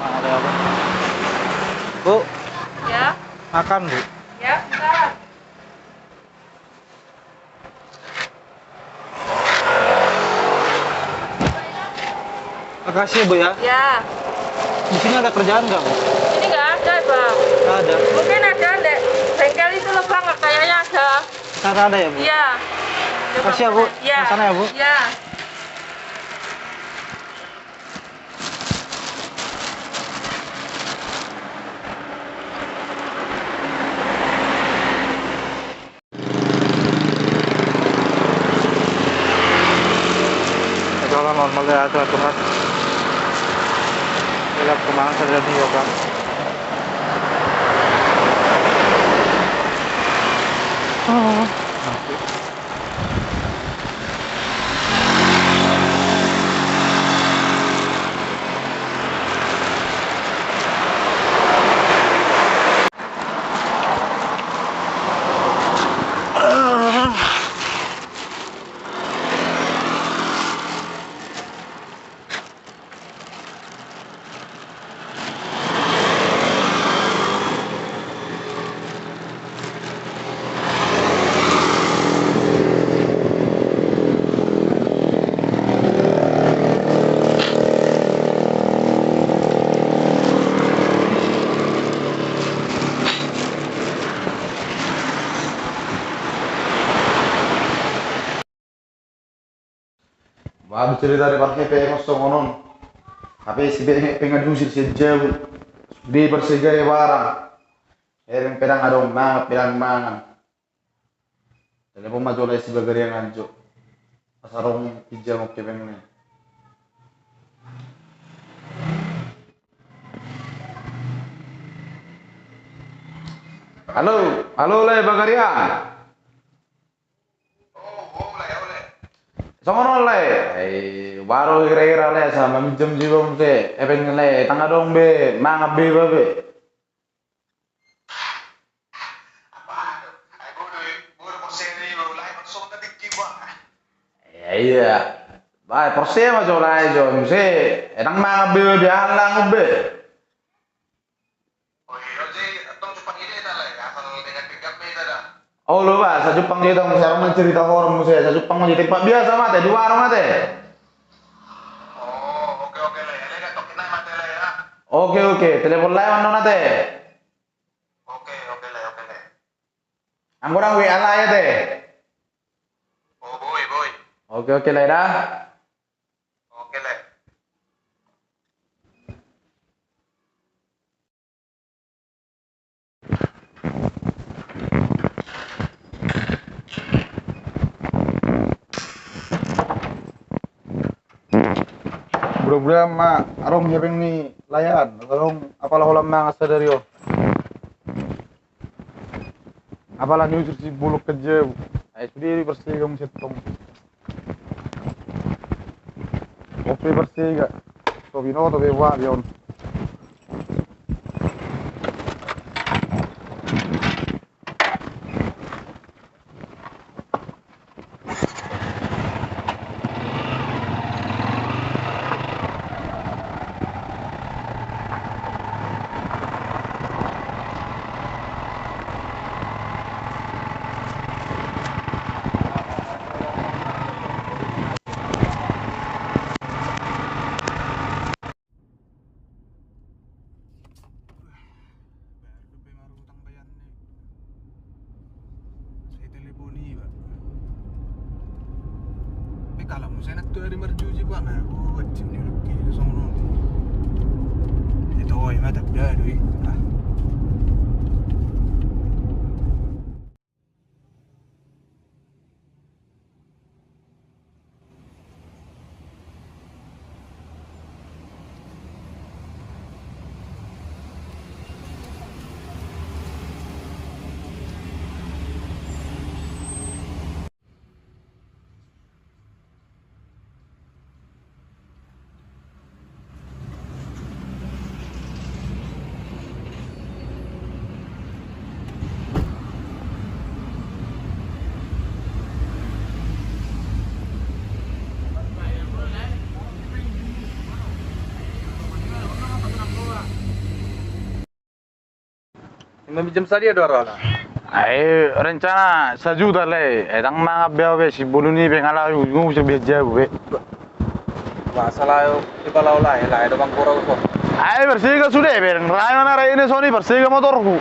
Ada apa? Bu, Ya, makan Bu. ya, bentar. Makasih Bu ya. Ya, Di sini ada kerjaan nggak Bu? ini nggak ada, Bang. Nggak ada. Mungkin ada, Dek. Bengkel itu loh, Bang. Kayaknya ada. Sana ada ya Bu? Iya. Makasih ya Bu. Iya. Ke sana ya Bu. Iya. Kalau normal ya aturan. Lihat kemana saja nih ya Bang. Oh. Baru cerita di partai pengen ngonon, tapi si pengen diusir si jauh, di bersegaya barang, yang pedang adong mangan, pedang mangan, telepon maju lagi si bagari yang anjo, pasarong hijau mau kepengen. Halo, halo le bagarian. Songono le, baru kira-kira le sama minjem jiwa muse, pengen le, tangga dong be, mangap be babe. Iya, baik persen aja lah aja, muse, enang mangap be babe, halang be. Oh lu pak, saya Jepang cerita, saya cerita horor muse, saya Jepang mau jadi tempat biasa mate, di warung mate. Oke oke, telepon lain mana nate? Anggur WA lah ya teh. Oke oke lah dah. Bro-bro mak, arong nyering nih layan, arong apalah ulam mga sadario. Apalah nyusur si buluk kerja, ay sendiri bersih kamu setong. Kopi bersih gak, so bino to bewa yon. Kalau mau saya nak tu hari merjuji buat mana? Wajib ni lagi sama orang. Itu oi mata dah duit. Meminjam saja 200 lah. Rencana 1 juta le. Tang mga biawe si buluni be ngala yung sa beja be. Masalah iba lau lah do bang kurang kok. Bersih ka sudah be. Rayo na rayo ni Sony bersih ka motorku.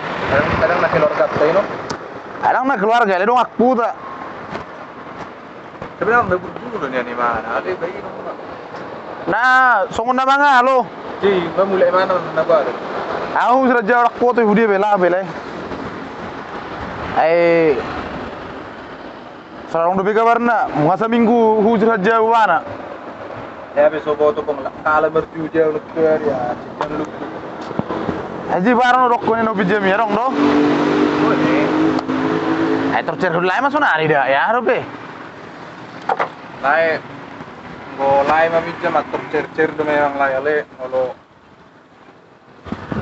Kadang nak keluar kat no. Alang na keluarga le dong aku ta. Sebenarnya udah buru nih mana? Ada bayi no. Nah, songon na mga lo. Ji, mulai mana na ba? Aku sudah jauh aku tu hudi bela bela. Sarang dobe kabar na, masa minggu hujur jauh mana? Ya besok tu pun kalau mertu jauh lu keluar ya, cikan lu. Aji barang rokok ni no bijam ya rong do. Boleh. Tercer hulai masuk nari dah ya robe. Lai, golai meminjam atau cer do memang lai ale kalau.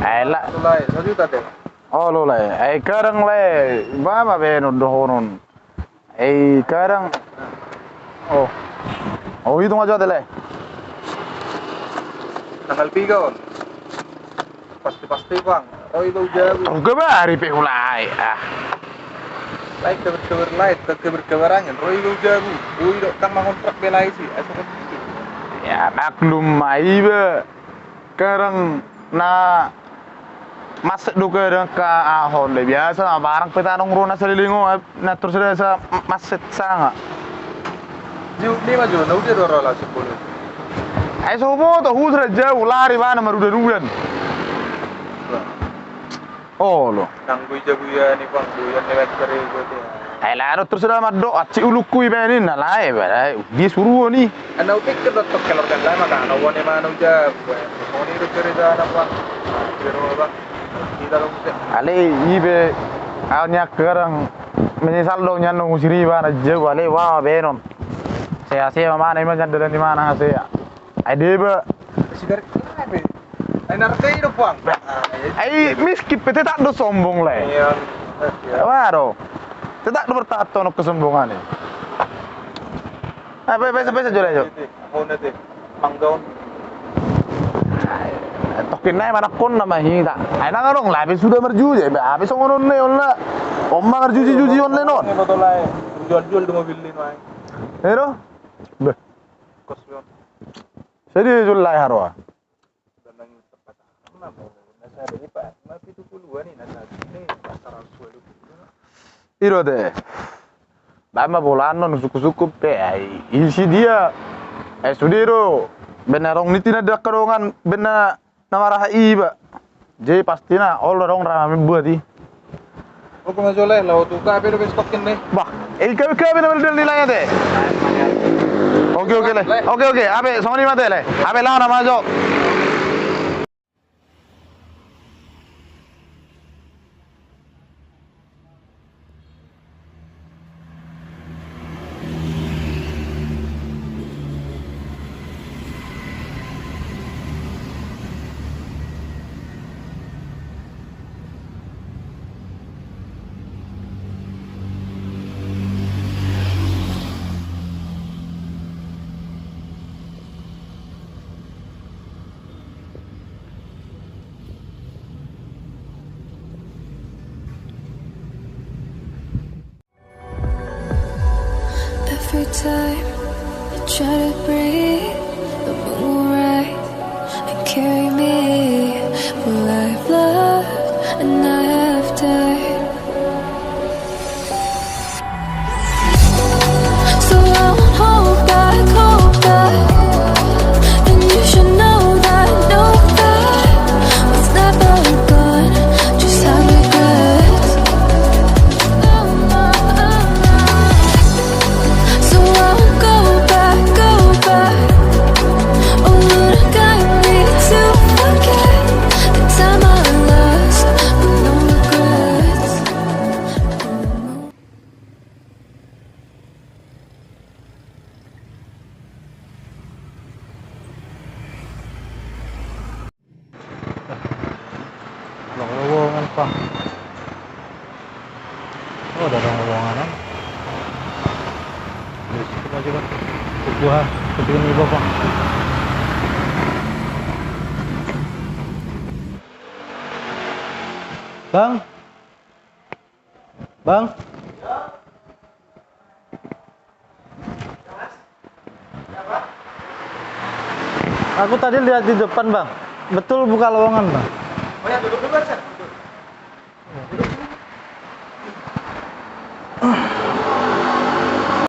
Lah. Tu lai, 1 juta deh. Oh lo le, karang le, baba be no dohonon. Karang, oh itu aja deh le. Tanggal 3 on. Pasti bang. Oh itu jauh. Oke ba hari pe hulai. Lai keber lai, keber-keberangan. Oh itu jauh. Oh itu kan mengontrak belai sih. Ya maklum mai be. Karang na masuk duka dengan ke ahon le biasa barang petanong rona selilingo na terus sa masjid sanga. Jiu ni maju, na udah doro lah 10. Sobo to hudra jauh lari mana marudan-udan. Oh lo. Nang buja-buja ni bang, buja lewat kere gitu. Laro terus dah maddo aci ulukku ibenin na lai ba di suruh ni. Ana upik ke dokter kelor kan lah maka ana wone mana uja. Wone itu cerita anak bang. Biro bang. Kita dong. Ale ibe awnya kerang menyesal dong nyano ngusiri ba na jauh ale wah benon. Saya mana iman jandaran di mana saya. Ba Sigar kenapa? Ai narkai do bang. Miskin pete tak do sombong le. Iya. Waro. Tidak bertato no kesombongan ni. Pesa jual aja. Oh nanti manggaon. Tokin naik mana kon nama hida. Aina ngarong lah, habis sudah merju je. Habis ngonon ne olla. Omma ngarjuji online non. Ini betul lah. Jual di mobil ni mai. Ero? Be. Kos yon. Jadi jual lah haro. Dan nang tempat. Mana mau? Nasa ada ni pak. Tapi tu puluhan ni nasa ni pasaran suelu. Iro de. Bama bolano no suku-suku pe. Isi dia. Sudiro. Benarong ni tina dak karongan bena namaraha iba. Jadi pastinya all orang ramai buat di. Oke mas Joleh, lau tu kah belu bestokin nih. Bah, kami nama del nilainya deh. Oke le. Oke. Abe sama ni mate le. Abe lah nama jo. Every time I try to breathe, the moon will rise and carry me. Well, I've loved and I have died. So I won't hold back, and you should know that what's never gone just have regrets. So I won't go back. Oh, Lord, guide me to forget the time I lost with no regrets. Lowongan pa. Oh, ada lowongan. Kita aja kan. Buah, ketika ni bapak. Bang, Bang. Aku tadi lihat di depan, Bang. Betul buka lowongan, Bang. Oh ya, duduk dulu aja. Duduk.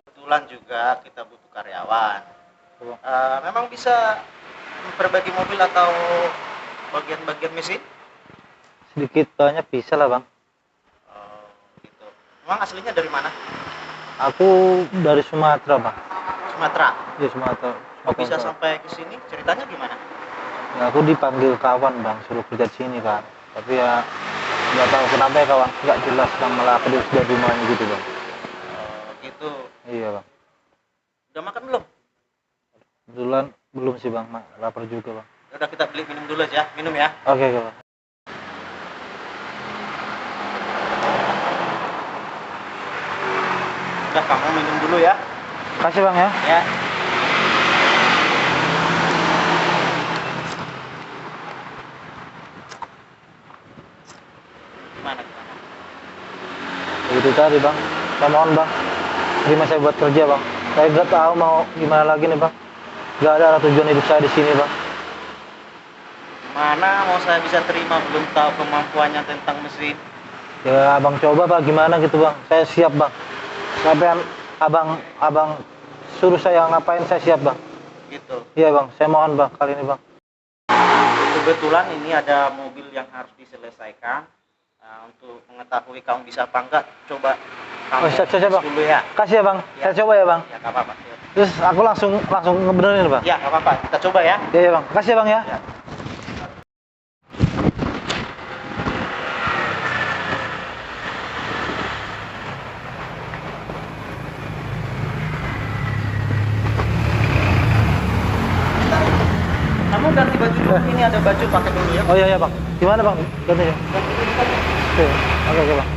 Kebetulan juga kita butuh karyawan. Memang bisa memperbaiki mobil atau bagian-bagian mesin? Sedikit banyak bisa lah, Bang. Oh, gitu. Memang aslinya dari mana? Aku dari Sumatera, Bang. Sumatera. Iya, Sumatera. Kok bisa sampai ke sini? Ceritanya gimana? Ya, aku dipanggil kawan, Bang, suruh kerja di sini, kan. Tapi ya nggak tahu kenapa ya, kawan. Nggak jelas, Bang, malah aku sudah rumahnya gitu, Bang. Oh, gitu. Iya, Bang. Udah makan belum? Kebetulan belum sih, Bang. Lapar juga, Bang. Udah, kita beli minum dulu aja. Minum ya. Oke, Bang. Udah, kamu minum dulu ya. Kasih, Bang, ya. Ya. Gimana? Itu tadi, Bang. Saya mohon, Bang. Terima saya buat kerja, Bang. Saya nggak tahu mau gimana lagi nih, Bang. Nggak ada arah tujuan hidup saya di sini, Bang. Mana mau saya bisa terima, belum tahu kemampuannya tentang mesin. Ya, Abang coba, Bang. Gimana gitu, Bang. Saya siap, Bang. Sampai abang suruh saya ngapain, saya siap, Bang. Gitu. Iya, Bang. Saya mohon, Bang, kali ini, Bang. Kebetulan ini ada mobil yang harus diselesaikan. Nah, untuk mengetahui kamu bisa apa enggak, coba kamu Siap, Bang. dulu ya. Kasih ya, Bang. Ya. Saya coba ya, Bang. Ya, nggak apa-apa. Terus aku langsung ngebenerin, Bang. Ya, nggak apa-apa. Kita coba ya. Iya, Bang. Kasih ya, Bang, ya. Ya. Kamu ganti baju dulu. Ini ada baju, pakai dulu ya. Oh iya, Bang. Gimana, Bang? Ganti ya. Oke, Bang.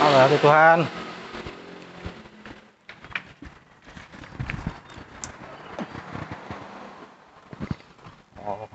Allah, Tuhan. Oh.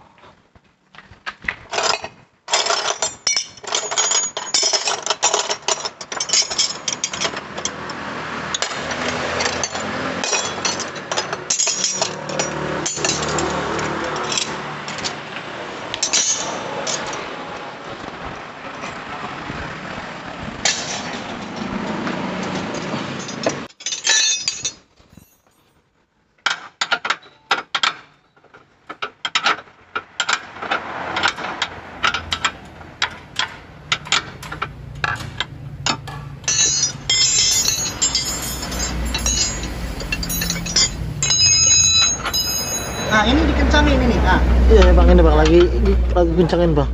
Nah, ini dikencangin ini. Nah, Iya, Bang, ini, Bang, lagi kencangin, Bang.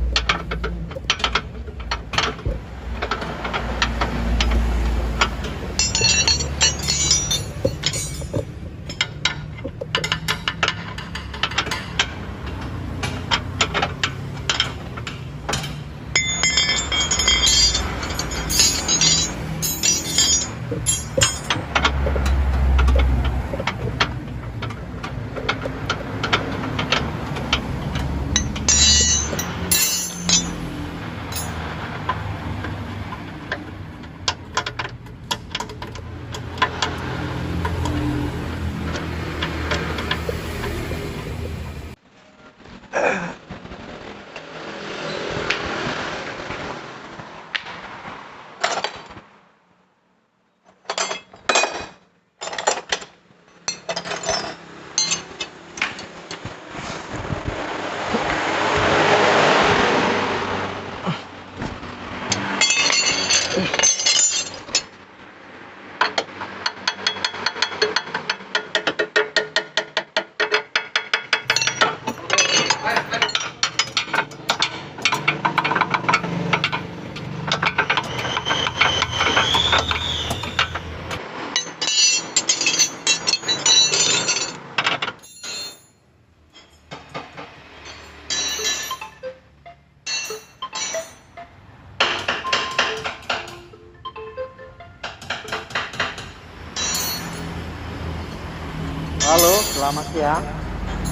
halo, selamat siang.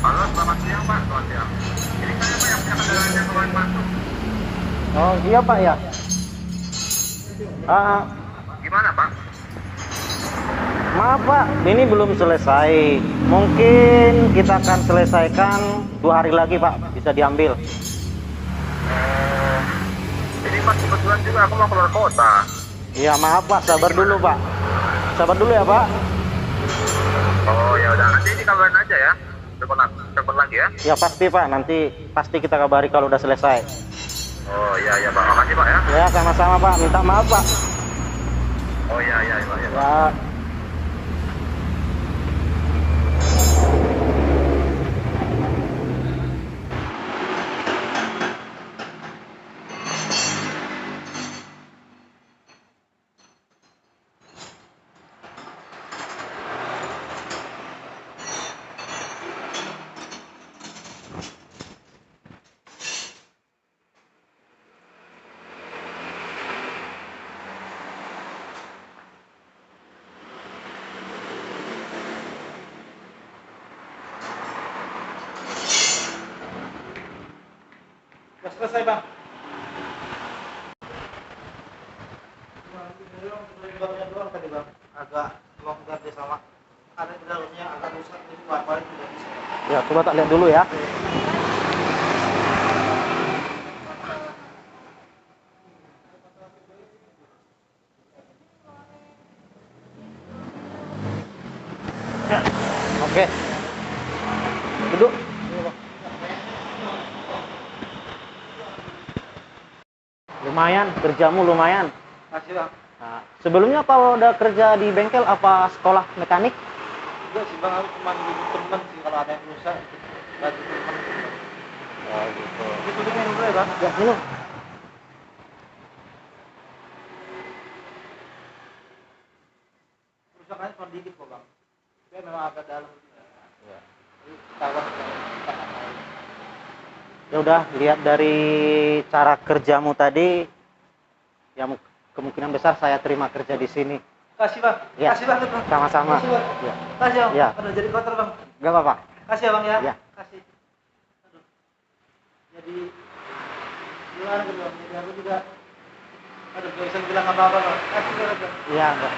Halo, selamat siang Pak. Selamat siang. Ini saya Pak yang punya kendaraan yang keluar masuk. Oh iya Pak ya. Ah, Gimana Pak? maaf Pak, ini belum selesai. Mungkin kita akan selesaikan 2 hari lagi Pak, bisa diambil. Ini Pak kebetulan juga aku mau keluar kota. Iya maaf Pak, sabar dulu Pak. Sabar dulu ya Pak. Oh ya udah, nanti dikabarin aja ya. Telepon lagi ya. Ya pasti Pak, nanti pasti kita kabari kalau udah selesai. Oh iya Pak, makasih Pak ya. Ya sama-sama Pak, minta maaf Pak. Oh iya Pak. Ya. Ya. Sudah selesai Bang. Doang tadi Bang, agak longgar dia sama. Ada di dalamnya agak rusak, jadi paling tidak bisa. Ya coba tak lihat dulu ya. Ya, oke. Duduk. Lumayan, kerjamu lumayan. Makasih bang. Nah, sebelumnya kalau udah kerja di bengkel apa sekolah mekanik? Enggak sih bang, aku cuma duduk temen sih kalau ada yang rusak. Bantu temen. Oh gitu. Itu dulu minum dulu ya bang. Ya, minum. Kerusakannya cuma dikit kok bang. Dia memang agak dalam. Ya. Jadi tawar. Ya udah, lihat dari cara kerjamu tadi, ya kemungkinan besar saya terima kerja di sini. Kasih bang. Ya. Kasih banget bang. Sama-sama. Kasih bang. Ya. Kasih bang. Ya. Aduh jadi kotor bang. Gak apa-apa. Kasih ya bang ya. Ya. Kasih. Aduh. Jadi gimana gitu bang? Jadi aku juga. Aduh gak bisa bilang apa-apa bang. Kasih bang. Iya, enggak.